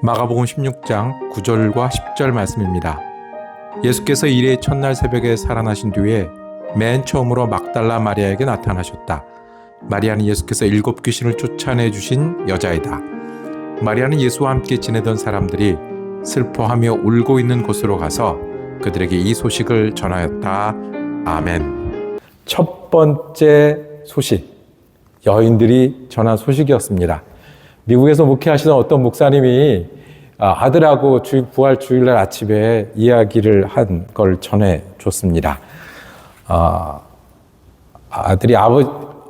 마가복음 16장 9절과 10절 말씀입니다. 예수께서 일의 첫날 새벽에 살아나신 뒤에 맨 처음으로 막달라 마리아에게 나타나셨다. 마리아는 예수께서 7 귀신을 쫓아내 주신 여자이다. 마리아는 예수와 함께 지내던 사람들이 슬퍼하며 울고 있는 곳으로 가서 그들에게 이 소식을 전하였다. 아멘. 첫 번째 소식, 여인들이 전한 소식이었습니다. 미국에서 목회하시던 어떤 목사님이 아들하고 부활 주일날 아침에 이야기를 한 걸 전해줬습니다.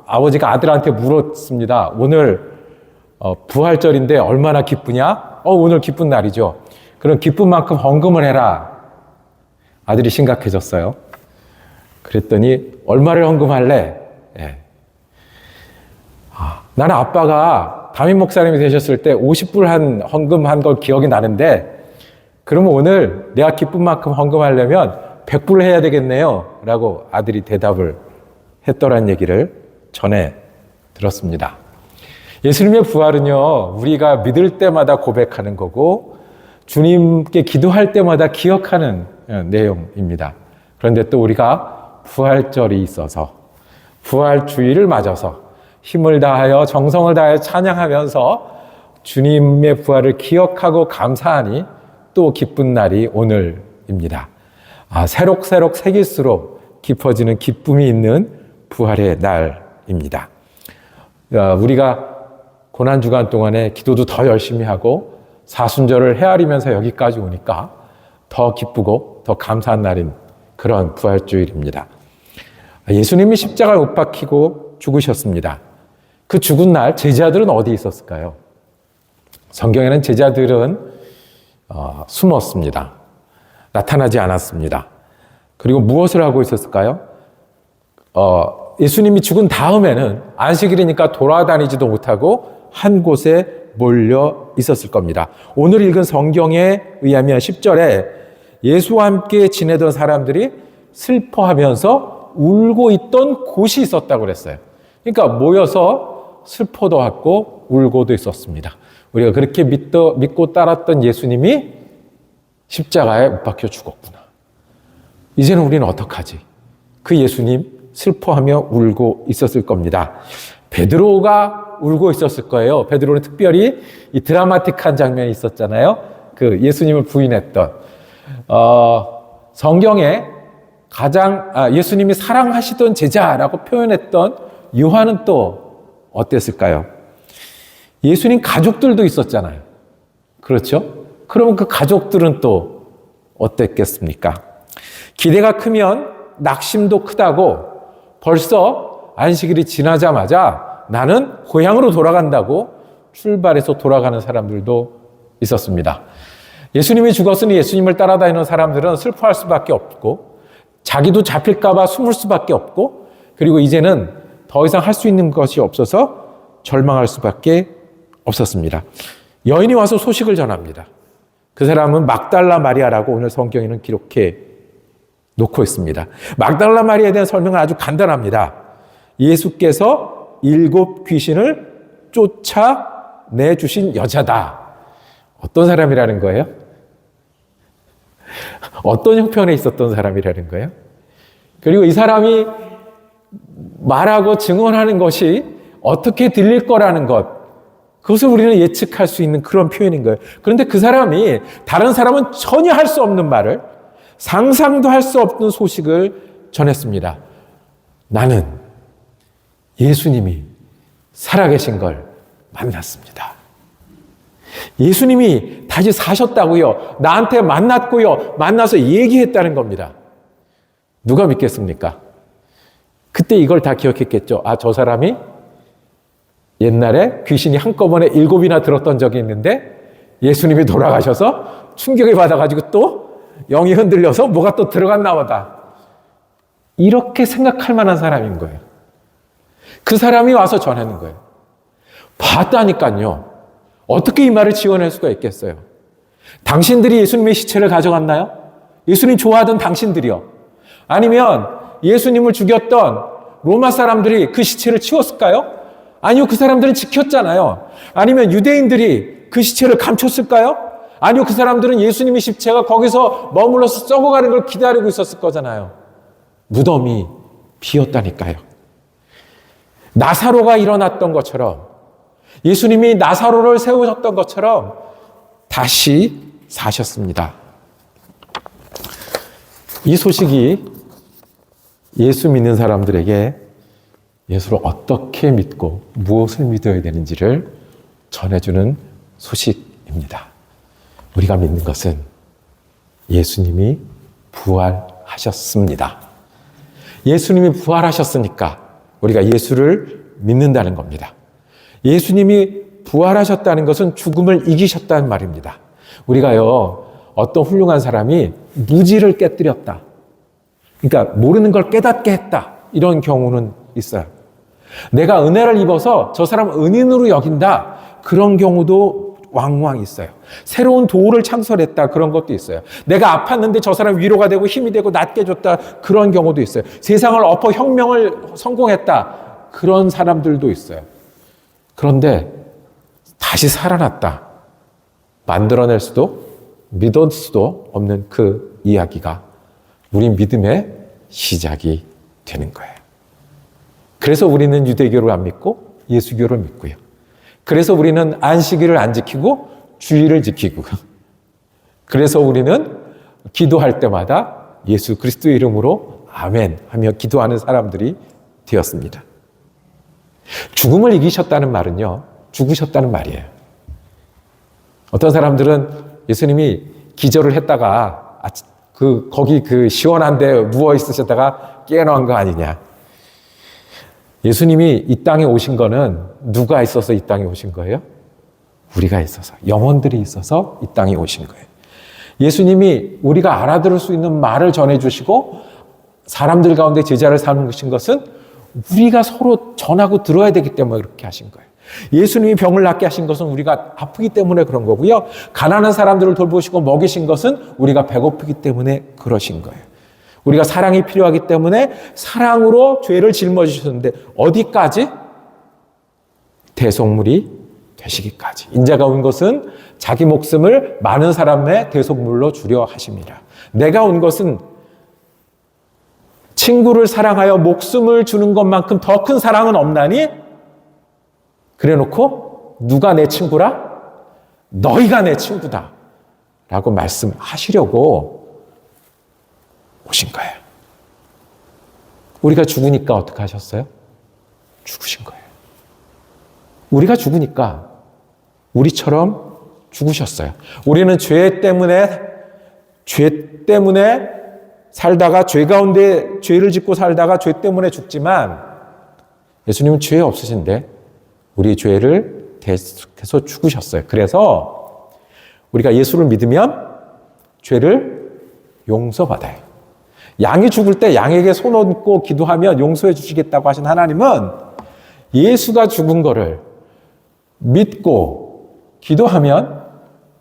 아버지가 아들한테 물었습니다. 오늘 부활절인데 얼마나 기쁘냐? 오늘 기쁜 날이죠. 그럼 기쁜 만큼 헌금을 해라. 아들이 심각해졌어요. 그랬더니 얼마를 헌금할래? 나는 아빠가 담임 목사님이 되셨을 때 50불 헌금한 걸 기억이 나는데, 그러면 오늘 내가 기쁜 만큼 헌금하려면 100불을 해야 되겠네요. 라고 아들이 대답을 했더란 얘기를 전해 들었습니다. 예수님의 부활은요, 우리가 믿을 때마다 고백하는 거고, 주님께 기도할 때마다 기억하는 내용입니다. 그런데 또 우리가 부활절이 있어서, 부활주일을 맞아서 힘을 다하여 정성을 다하여 찬양하면서 주님의 부활을 기억하고 감사하니 또 기쁜 날이 오늘입니다. 새록새록 새길수록 깊어지는 기쁨이 있는 부활의 날입니다. 우리가 고난주간 동안에 기도도 더 열심히 하고 사순절을 헤아리면서 여기까지 오니까 더 기쁘고 더 감사한 날인 그런 부활주일입니다. 예수님이 십자가에 못 박히고 죽으셨습니다. 그 죽은 날 제자들은 어디 있었을까요? 성경에는 제자들은 숨었습니다. 나타나지 않았습니다. 그리고 무엇을 하고 있었을까요? 예수님이 죽은 다음에는 안식일이니까 돌아다니지도 못하고 한 곳에 몰려 있었을 겁니다. 오늘 읽은 성경에 의하면 10절에 예수와 함께 지내던 사람들이 슬퍼하면서 울고 있던 곳이 있었다고 그랬어요. 그러니까 모여서 슬퍼도 하고 울고도 있었습니다. 우리가 그렇게 믿고 따랐던 예수님이 십자가에 못 박혀 죽었구나. 이제는 우리는 어떡하지? 그 예수님 슬퍼하며 울고 있었을 겁니다. 베드로가 울고 있었을 거예요. 베드로는 특별히 이 드라마틱한 장면이 있었잖아요. 그 예수님을 부인했던 성경에 가장 예수님이 사랑하시던 제자라고 표현했던 요한은 또 어땠을까요? 예수님 가족들도 있었잖아요. 그렇죠? 그러면 그 가족들은 또 어땠겠습니까? 기대가 크면 낙심도 크다고 벌써 안식일이 지나자마자 나는 고향으로 돌아간다고 출발해서 돌아가는 사람들도 있었습니다. 예수님이 죽었으니 예수님을 따라다니는 사람들은 슬퍼할 수밖에 없고 자기도 잡힐까 봐 숨을 수밖에 없고, 그리고 이제는 더 이상 할 수 있는 것이 없어서 절망할 수밖에 없었습니다. 여인이 와서 소식을 전합니다. 그 사람은 막달라 마리아라고 오늘 성경에는 기록해 놓고 있습니다. 막달라 마리아에 대한 설명은 아주 간단합니다. 예수께서 7 귀신을 쫓아내주신 여자다. 어떤 사람이라는 거예요? 어떤 형편에 있었던 사람이라는 거예요? 그리고 이 사람이 말하고 증언하는 것이 어떻게 들릴 거라는 것, 그것을 우리는 예측할 수 있는 그런 표현인 거예요. 그런데 그 사람이 다른 사람은 전혀 할 수 없는 말을, 상상도 할 수 없는 소식을 전했습니다. 나는 예수님이 살아계신 걸 만났습니다. 예수님이 다시 사셨다고요. 나한테 만났고요. 만나서 얘기했다는 겁니다. 누가 믿겠습니까? 그때 이걸 다 기억했겠죠. 저 사람이 옛날에 귀신이 한꺼번에 7이나 들었던 적이 있는데 예수님이 돌아가셔서 충격을 받아가지고 또 영이 흔들려서 뭐가 또 들어갔나 보다. 이렇게 생각할 만한 사람인 거예요. 그 사람이 와서 전하는 거예요. 봤다니까요. 어떻게 이 말을 지어낼 수가 있겠어요? 당신들이 예수님의 시체를 가져갔나요? 예수님 좋아하던 당신들이요. 아니면 예수님을 죽였던 로마 사람들이 그 시체를 치웠을까요? 아니요, 그 사람들은 지켰잖아요. 아니면 유대인들이 그 시체를 감췄을까요? 아니요, 그 사람들은 예수님의 십체가 거기서 머물러서 썩어가는 걸 기다리고 있었을 거잖아요. 무덤이 비었다니까요. 나사로가 일어났던 것처럼, 예수님이 나사로를 세우셨던 것처럼 다시 사셨습니다. 이 소식이 예수 믿는 사람들에게 예수를 어떻게 믿고 무엇을 믿어야 되는지를 전해주는 소식입니다. 우리가 믿는 것은 예수님이 부활하셨습니다. 예수님이 부활하셨으니까 우리가 예수를 믿는다는 겁니다. 예수님이 부활하셨다는 것은 죽음을 이기셨다는 말입니다. 우리가요, 어떤 훌륭한 사람이 무지를 깨뜨렸다, 그러니까 모르는 걸 깨닫게 했다, 이런 경우는 있어요. 내가 은혜를 입어서 저 사람 은인으로 여긴다, 그런 경우도 왕왕 있어요. 새로운 도를 창설했다, 그런 것도 있어요. 내가 아팠는데 저 사람 위로가 되고 힘이 되고 낫게 해줬다, 그런 경우도 있어요. 세상을 엎어 혁명을 성공했다, 그런 사람들도 있어요. 그런데 다시 살아났다, 만들어낼 수도 믿을 수도 없는 그 이야기가 우리 믿음의 시작이 되는 거예요. 그래서 우리는 유대교를 안 믿고 예수교를 믿고요. 그래서 우리는 안식일을 안 지키고 주일을 지키고, 그래서 우리는 기도할 때마다 예수 그리스도의 이름으로 아멘 하며 기도하는 사람들이 되었습니다. 죽음을 이기셨다는 말은요, 죽으셨다는 말이에요. 어떤 사람들은 예수님이 기절을 했다가 거기 시원한 데 누워 있으셨다가 깨어난 거 아니냐. 예수님이 이 땅에 오신 거는 누가 있어서 이 땅에 오신 거예요? 우리가 있어서, 영혼들이 있어서 이 땅에 오신 거예요. 예수님이 우리가 알아들을 수 있는 말을 전해주시고 사람들 가운데 제자를 삼으신 것은 우리가 서로 전하고 들어야 되기 때문에 그렇게 하신 거예요. 예수님이 병을 낫게 하신 것은 우리가 아프기 때문에 그런 거고요. 가난한 사람들을 돌보시고 먹이신 것은 우리가 배고프기 때문에 그러신 거예요. 우리가 사랑이 필요하기 때문에 사랑으로 죄를 짊어지셨는데 어디까지? 대속물이 되시기까지. 인자가 온 것은 자기 목숨을 많은 사람의 대속물로 주려 하십니다. 내가 온 것은 친구를 사랑하여 목숨을 주는 것만큼 더 큰 사랑은 없나니? 그래놓고 누가 내 친구라? 너희가 내 친구다 라고 말씀하시려고 오신 거예요. 우리가 죽으니까 어떻게 하셨어요? 죽으신 거예요. 우리가 죽으니까 우리처럼 죽으셨어요. 우리는 죄 때문에 살다가 죄 가운데 죄를 짓고 살다가 죄 때문에 죽지만 예수님은 죄 없으신데 우리 죄를 대속해서 죽으셨어요. 그래서 우리가 예수를 믿으면 죄를 용서받아요. 양이 죽을 때 양에게 손 얹고 기도하면 용서해 주시겠다고 하신 하나님은 예수가 죽은 거를 믿고 기도하면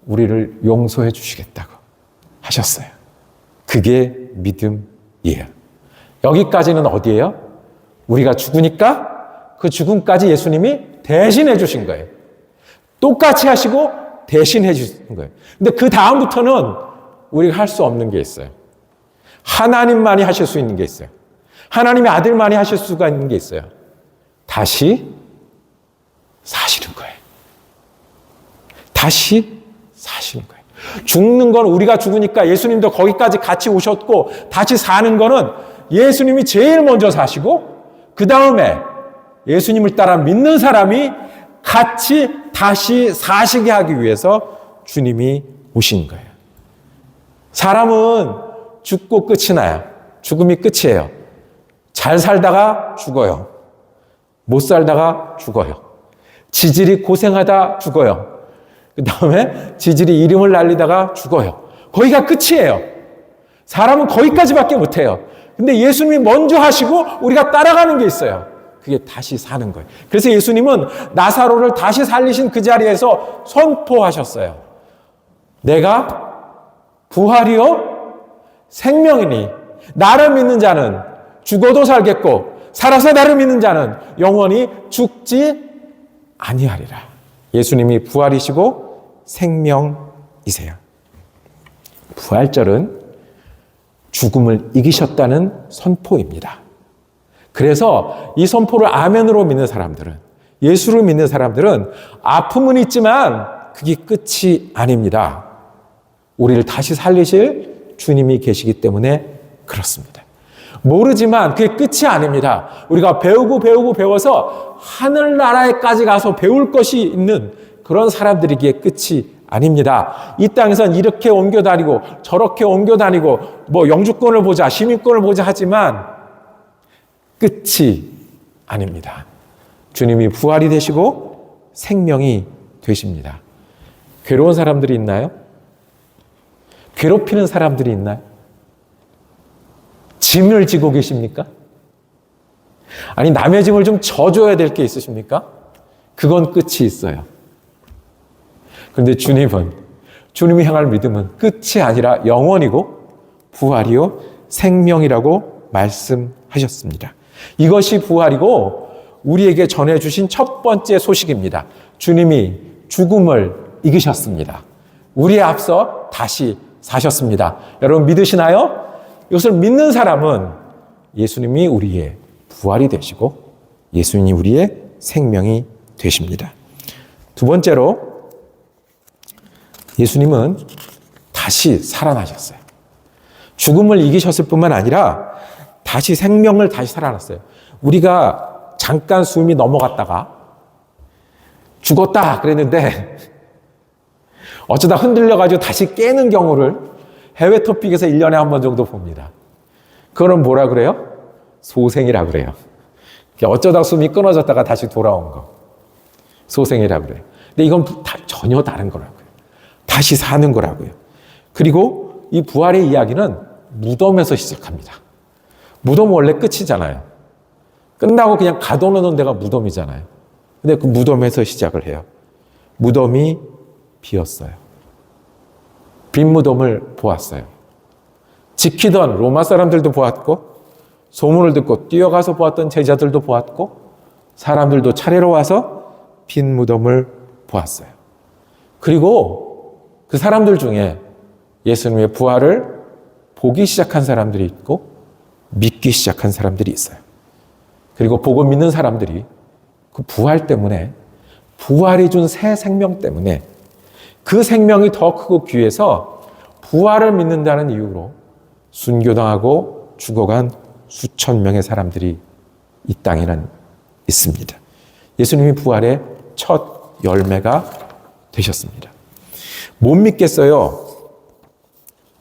우리를 용서해 주시겠다고 하셨어요. 그게 믿음이에요. 여기까지는 어디예요? 우리가 죽으니까 그 죽음까지 예수님이 대신해 주신 거예요. 똑같이 하시고 대신해 주신 거예요. 근데 그 다음부터는 우리가 할 수 없는 게 있어요. 하나님만이 하실 수 있는 게 있어요. 하나님의 아들만이 하실 수가 있는 게 있어요. 다시 사시는 거예요. 다시 사시는 거예요. 죽는 건 우리가 죽으니까 예수님도 거기까지 같이 오셨고, 다시 사는 거는 예수님이 제일 먼저 사시고 그 다음에 예수님을 따라 믿는 사람이 같이 다시 사시게 하기 위해서 주님이 오신 거예요. 사람은 죽고 끝이 나요. 죽음이 끝이에요. 잘 살다가 죽어요. 못 살다가 죽어요. 지질이 고생하다 죽어요. 그 다음에 지질이 이름을 날리다가 죽어요. 거기가 끝이에요. 사람은 거기까지밖에 못해요. 근데 예수님이 먼저 하시고 우리가 따라가는 게 있어요. 그게 다시 사는 거예요. 그래서 예수님은 나사로를 다시 살리신 그 자리에서 선포하셨어요. 내가 부활이요 생명이니 나를 믿는 자는 죽어도 살겠고 살아서 나를 믿는 자는 영원히 죽지 아니하리라. 예수님이 부활이시고 생명이세요. 부활절은 죽음을 이기셨다는 선포입니다. 그래서 이 선포를 아멘으로 믿는 사람들은, 예수를 믿는 사람들은 아픔은 있지만 그게 끝이 아닙니다. 우리를 다시 살리실 주님이 계시기 때문에 그렇습니다. 모르지만 그게 끝이 아닙니다. 우리가 배워서 하늘나라에까지 가서 배울 것이 있는 그런 사람들이기에 끝이 아닙니다. 이 땅에선 이렇게 옮겨다니고 저렇게 옮겨다니고 뭐 영주권을 보자, 시민권을 보자 하지만 끝이 아닙니다. 주님이 부활이 되시고 생명이 되십니다. 괴로운 사람들이 있나요? 괴롭히는 사람들이 있나요? 짐을 지고 계십니까? 아니, 남의 짐을 좀 져줘야 될 게 있으십니까? 그건 끝이 있어요. 그런데 주님이 향할 믿음은 끝이 아니라 영원이고 부활이요 생명이라고 말씀하셨습니다. 이것이 부활이고 우리에게 전해주신 첫 번째 소식입니다. 주님이 죽음을 이기셨습니다. 우리에 앞서 다시 사셨습니다. 여러분 믿으시나요? 이것을 믿는 사람은 예수님이 우리의 부활이 되시고 예수님이 우리의 생명이 되십니다. 두 번째로 예수님은 다시 살아나셨어요. 죽음을 이기셨을 뿐만 아니라 다시 생명을 다시 살아났어요. 우리가 잠깐 숨이 넘어갔다가 죽었다 그랬는데 어쩌다 흔들려가지고 다시 깨는 경우를 해외 토픽에서 1년에 한 번 정도 봅니다. 그거는 뭐라 그래요? 소생이라 그래요. 어쩌다 숨이 끊어졌다가 다시 돌아온 거. 소생이라 그래요. 근데 이건 전혀 다른 거라고요. 다시 사는 거라고요. 그리고 이 부활의 이야기는 무덤에서 시작합니다. 무덤은 원래 끝이잖아요. 끝나고 그냥 가둬놓는 데가 무덤이잖아요. 근데 그 무덤에서 시작을 해요. 무덤이 비었어요. 빈 무덤을 보았어요. 지키던 로마 사람들도 보았고 소문을 듣고 뛰어가서 보았던 제자들도 보았고 사람들도 차례로 와서 빈 무덤을 보았어요. 그리고 그 사람들 중에 예수님의 부활을 보기 시작한 사람들이 있고 믿기 시작한 사람들이 있어요. 그리고 보고 믿는 사람들이 그 부활 때문에 부활이 준 새 생명 때문에 그 생명이 더 크고 귀해서 부활을 믿는다는 이유로 순교당하고 죽어간 수천 명의 사람들이 이 땅에는 있습니다. 예수님이 부활의 첫 열매가 되셨습니다. 못 믿겠어요.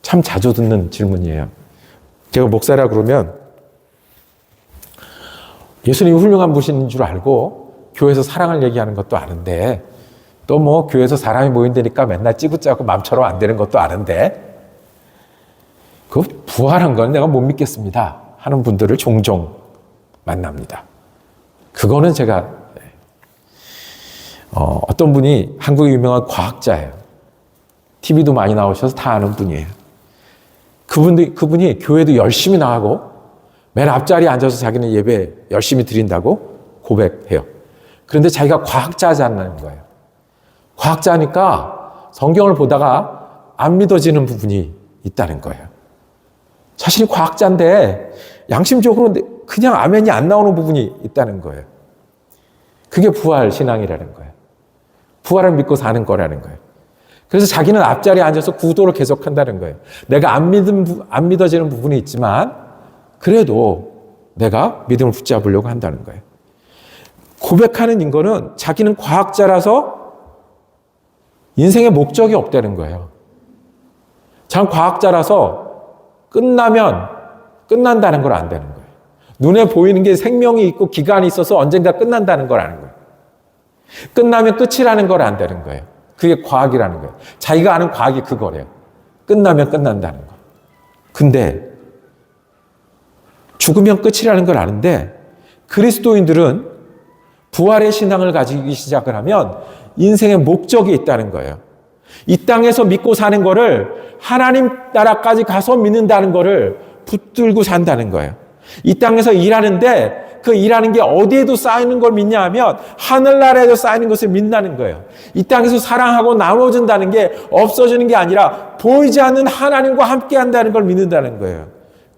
참 자주 듣는 질문이에요. 제가 목사라 그러면 예수님이 훌륭한 분이신 줄 알고 교회에서 사랑을 얘기하는 것도 아는데 또 뭐 교회에서 사람이 모인다니까 맨날 찌긋짜고 마음처럼 안 되는 것도 아는데 그 부활한 건 내가 못 믿겠습니다 하는 분들을 종종 만납니다. 그거는 제가 어떤 분이 한국의 유명한 과학자예요. TV도 많이 나오셔서 다 아는 분이에요. 그분이 교회도 열심히 나가고 맨 앞자리에 앉아서 자기는 예배 열심히 드린다고 고백해요. 그런데 자기가 과학자잖아는 거예요. 과학자니까 성경을 보다가 안 믿어지는 부분이 있다는 거예요. 자신이 과학자인데 양심적으로 그냥 아멘이 안 나오는 부분이 있다는 거예요. 그게 부활 신앙이라는 거예요. 부활을 믿고 사는 거라는 거예요. 그래서 자기는 앞자리에 앉아서 구도를 계속한다는 거예요. 내가 안 믿어지는 부분이 있지만 그래도 내가 믿음을 붙잡으려고 한다는 거예요. 고백하는 인간은 자기는 과학자라서 인생의 목적이 없다는 거예요. 참 과학자라서 끝나면 끝난다는 걸 안 되는 거예요. 눈에 보이는 게 생명이 있고 기간이 있어서 언젠가 끝난다는 걸 아는 거예요. 끝나면 끝이라는 걸 안 되는 거예요. 그게 과학이라는 거예요. 자기가 아는 과학이 그거래요. 끝나면 끝난다는 거. 근데 죽으면 끝이라는 걸 아는데 그리스도인들은 부활의 신앙을 가지기 시작을 하면 인생의 목적이 있다는 거예요. 이 땅에서 믿고 사는 거를 하나님 나라까지 가서 믿는다는 거를 붙들고 산다는 거예요. 이 땅에서 일하는데 그 일하는 게 어디에도 쌓이는 걸 믿냐 하면 하늘나라에도 쌓이는 것을 믿는다는 거예요. 이 땅에서 사랑하고 나눠준다는 게 없어지는 게 아니라 보이지 않는 하나님과 함께 한다는 걸 믿는다는 거예요.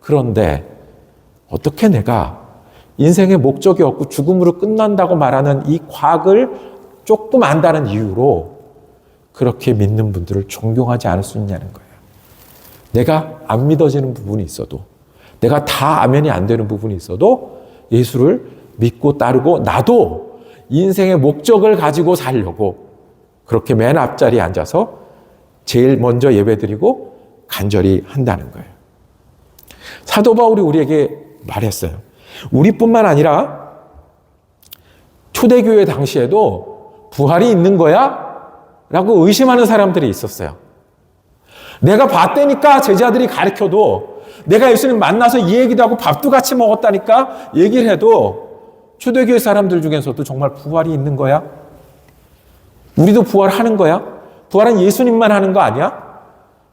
그런데 어떻게 내가 인생의 목적이 없고 죽음으로 끝난다고 말하는 이 과학을 조금 안다는 이유로 그렇게 믿는 분들을 존경하지 않을 수 있냐는 거예요. 내가 안 믿어지는 부분이 있어도, 내가 다 아멘이 안 되는 부분이 있어도 예수를 믿고 따르고 나도 인생의 목적을 가지고 살려고 그렇게 맨 앞자리에 앉아서 제일 먼저 예배드리고 간절히 한다는 거예요. 사도 바울이 우리에게 말했어요. 우리뿐만 아니라 초대교회 당시에도 부활이 있는 거야? 라고 의심하는 사람들이 있었어요. 내가 봤다니까 제자들이 가르쳐도, 내가 예수님 만나서 이 얘기도 하고 밥도 같이 먹었다니까 얘기를 해도 초대교회 사람들 중에서도 정말 부활이 있는 거야? 우리도 부활하는 거야? 부활은 예수님만 하는 거 아니야?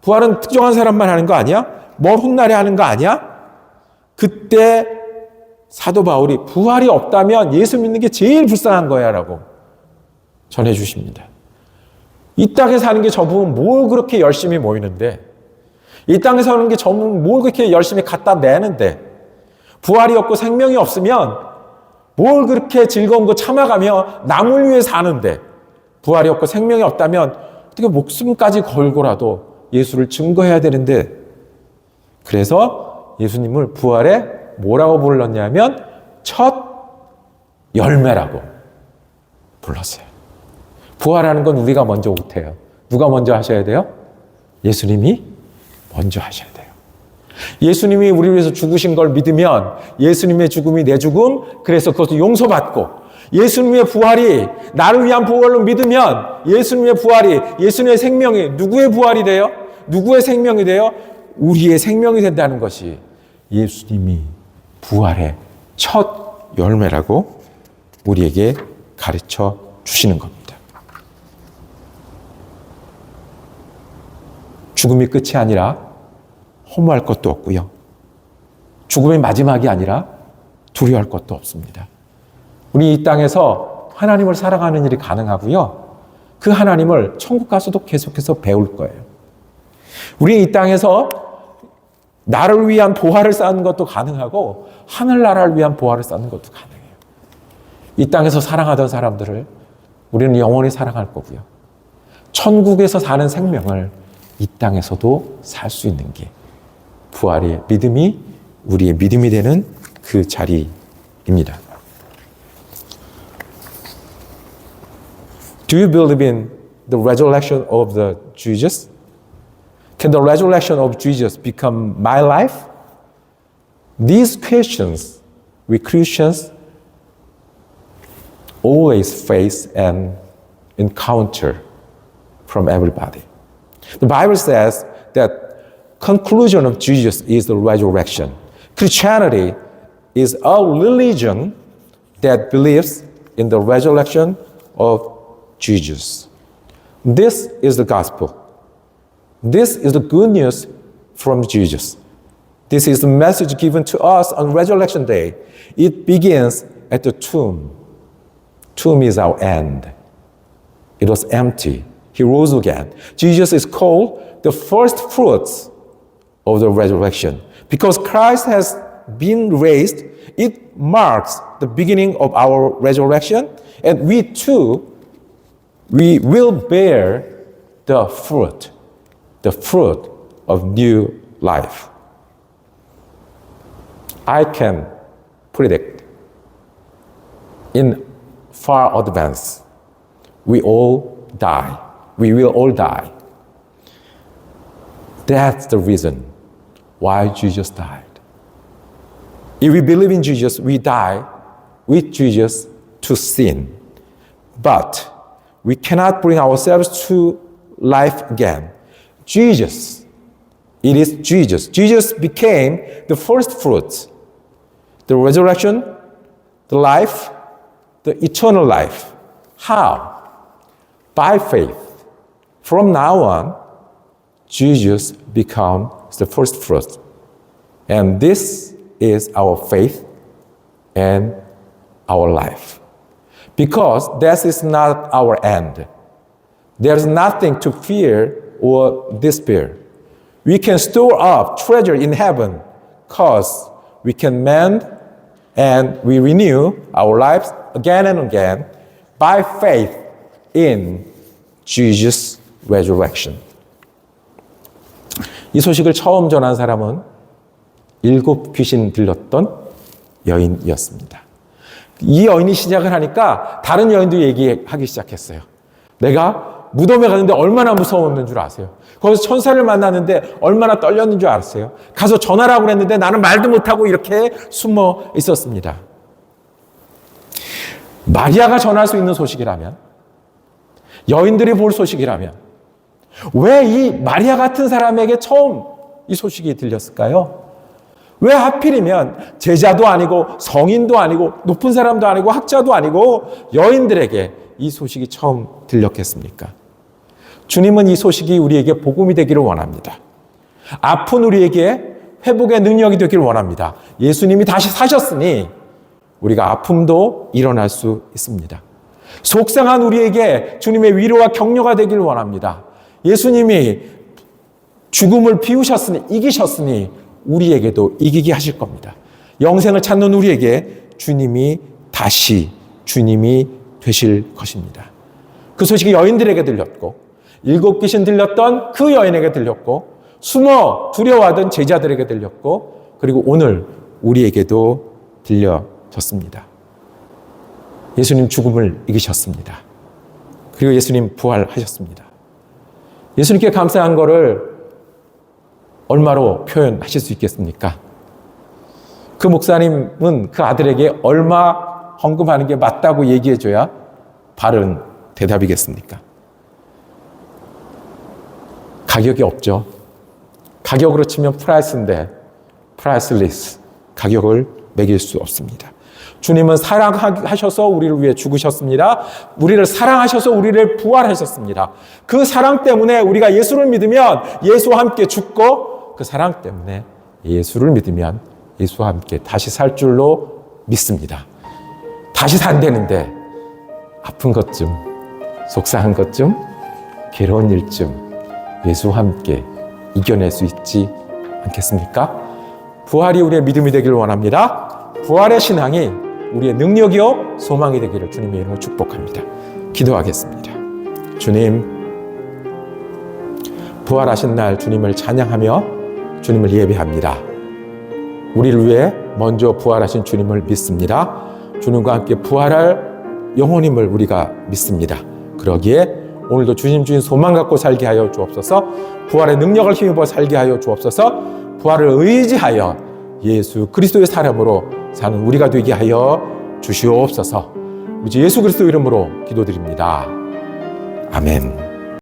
부활은 특정한 사람만 하는 거 아니야? 먼 훗날에 하는 거 아니야? 그때 사도 바울이 부활이 없다면 예수 믿는 게 제일 불쌍한 거야 라고 전해주십니다. 이 땅에 사는 게 저분은 뭘 그렇게 열심히 모이는데, 이 땅에 사는 게 저분은 뭘 그렇게 열심히 갖다 내는데, 부활이 없고 생명이 없으면 뭘 그렇게 즐거운 거 참아가며 남을 위해 사는데, 부활이 없고 생명이 없다면 어떻게 목숨까지 걸고라도 예수를 증거해야 되는데, 그래서 예수님을 부활에 뭐라고 불렀냐면 첫 열매라고 불렀어요. 부활하는 건 우리가 먼저 못해요. 누가 먼저 하셔야 돼요? 예수님이 먼저 하셔야 돼요. 예수님이 우리 위해서 죽으신 걸 믿으면 예수님의 죽음이 내 죽음, 그래서 그것도 용서받고, 예수님의 부활이 나를 위한 부활로 믿으면 예수님의 부활이, 예수님의 생명이 누구의 부활이 돼요? 누구의 생명이 돼요? 우리의 생명이 된다는 것이 예수님이 부활의 첫 열매라고 우리에게 가르쳐 주시는 겁니다. 죽음이 끝이 아니라 허무할 것도 없고요. 죽음의 마지막이 아니라 두려워할 것도 없습니다. 우리 이 땅에서 하나님을 사랑하는 일이 가능하고요. 그 하나님을 천국 가서도 계속해서 배울 거예요. 우리 이 땅에서 나를 위한 보화를 쌓는 것도 가능하고 하늘나라를 위한 보화를 쌓는 것도 가능해요. 이 땅에서 사랑하던 사람들을 우리는 영원히 사랑할 거고요. 천국에서 사는 생명을 이 땅에서도 살 수 있는 게 부활의 믿음이 우리의 믿음이 되는 그 자리입니다. Do you believe in the resurrection of the Jesus? Can the resurrection of Jesus become my life? These questions we Christians always face and encounter from everybody. The Bible says that conclusion of Jesus is the resurrection. Christianity is a religion that believes in the resurrection of Jesus. This is the gospel. This is the good news from Jesus. This is the message given to us on Resurrection Day. It begins at the tomb. Tomb is our end. It was empty. He rose again. Jesus is called the first fruits of the resurrection. Because Christ has been raised, it marks the beginning of our resurrection, and we too, we will bear the fruit of new life. I can predict in far advance, we all die. We will all die. That's the reason why Jesus died. If we believe in Jesus, we die with Jesus to sin. But we cannot bring ourselves to life again. Jesus, it is Jesus. Jesus became the first fruits, the resurrection, the life, the eternal life. How? By faith. From now on, Jesus becomes the first fruit. And this is our faith and our life. Because death is not our end. There's nothing to fear or despair. We can store up treasure in heaven because we can mend and we renew our lives again and again by faith in Jesus' resurrection. 이 소식을 처음 전한 사람은 7 귀신 들렸던 여인이었습니다. 이 여인이 시작을 하니까 다른 여인도 얘기하기 시작했어요. 내가 무덤에 갔는데 얼마나 무서웠는 줄 아세요? 거기서 천사를 만났는데 얼마나 떨렸는 줄 알았어요? 가서 전화라고 그랬는데 나는 말도 못하고 이렇게 숨어 있었습니다. 마리아가 전할 수 있는 소식이라면, 여인들이 볼 소식이라면 왜 이 마리아 같은 사람에게 처음 이 소식이 들렸을까요? 왜 하필이면 제자도 아니고 성인도 아니고 높은 사람도 아니고 학자도 아니고 여인들에게 이 소식이 처음 들렸겠습니까? 주님은 이 소식이 우리에게 복음이 되기를 원합니다. 아픈 우리에게 회복의 능력이 되기를 원합니다. 예수님이 다시 사셨으니 우리가 아픔도 일어날 수 있습니다. 속상한 우리에게 주님의 위로와 격려가 되기를 원합니다. 예수님이 죽음을 비우셨으니, 이기셨으니 우리에게도 이기게 하실 겁니다. 영생을 찾는 우리에게 주님이 되실 것입니다. 그 소식이 여인들에게 들렸고 7 귀신 들렸던 그 여인에게 들렸고 숨어 두려워하던 제자들에게 들렸고 그리고 오늘 우리에게도 들려졌습니다. 예수님 죽음을 이기셨습니다. 그리고 예수님 부활하셨습니다. 예수님께 감사한 것을 얼마로 표현하실 수 있겠습니까? 그 목사님은 그 아들에게 얼마 헌금하는 게 맞다고 얘기해줘야 바른 대답이겠습니까? 가격이 없죠. 가격으로 치면 프라이스인데 프라이스리스, 가격을 매길 수 없습니다. 주님은 사랑하셔서 우리를 위해 죽으셨습니다. 우리를 사랑하셔서 우리를 부활하셨습니다. 그 사랑 때문에 우리가 예수를 믿으면 예수와 함께 죽고 그 사랑 때문에 예수를 믿으면 예수와 함께 다시 살 줄로 믿습니다. 다시 산다는데 아픈 것쯤, 속상한 것쯤, 괴로운 일쯤 예수와 함께 이겨낼 수 있지 않겠습니까? 부활이 우리의 믿음이 되기를 원합니다. 부활의 신앙이 우리의 능력이요 소망이 되기를 주님의 이름으로 축복합니다. 기도하겠습니다. 주님, 부활하신 날 주님을 찬양하며 주님을 예배합니다. 우리를 위해 먼저 부활하신 주님을 믿습니다. 주님과 함께 부활할 영혼임을 우리가 믿습니다. 그러기에 오늘도 주님 주신 소망 갖고 살게 하여 주옵소서. 부활의 능력을 힘입어 살게 하여 주옵소서. 부활을 의지하여 예수 그리스도의 사람으로 사는 우리가 되게 하여 주시옵소서. 우리 예수 그리스도 이름으로 기도드립니다. 아멘.